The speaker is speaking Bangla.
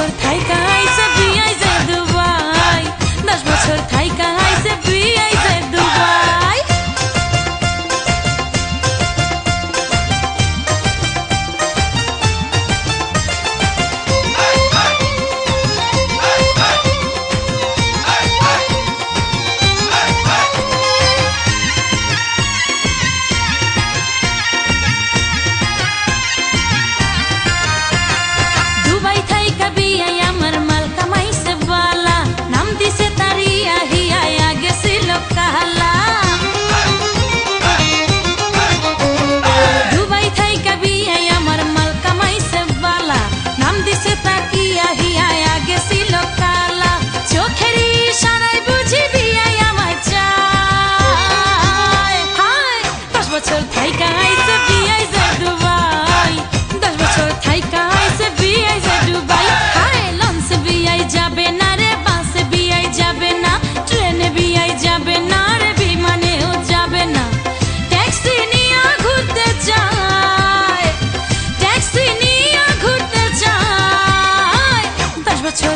বছর থাইকা আইছে বিয়াই যায় দুবাই 10 বছর থাইকা আইছে বিয়াই যায় দুবাই বছর থাইকা আইছে বিয়াই যায় দুবাই 10 বছর থাইকা আইছে বিয়াই যায় দুবাই হায় লঞ্চে বিয়াই যাবে না রে বাসে বিয়াই যাবে না ট্রেনে বিয়াই যাবে না রে বিমানেও যাবে না ট্যাক্সি নিয়ে ঘুরতে যায় 10 বছর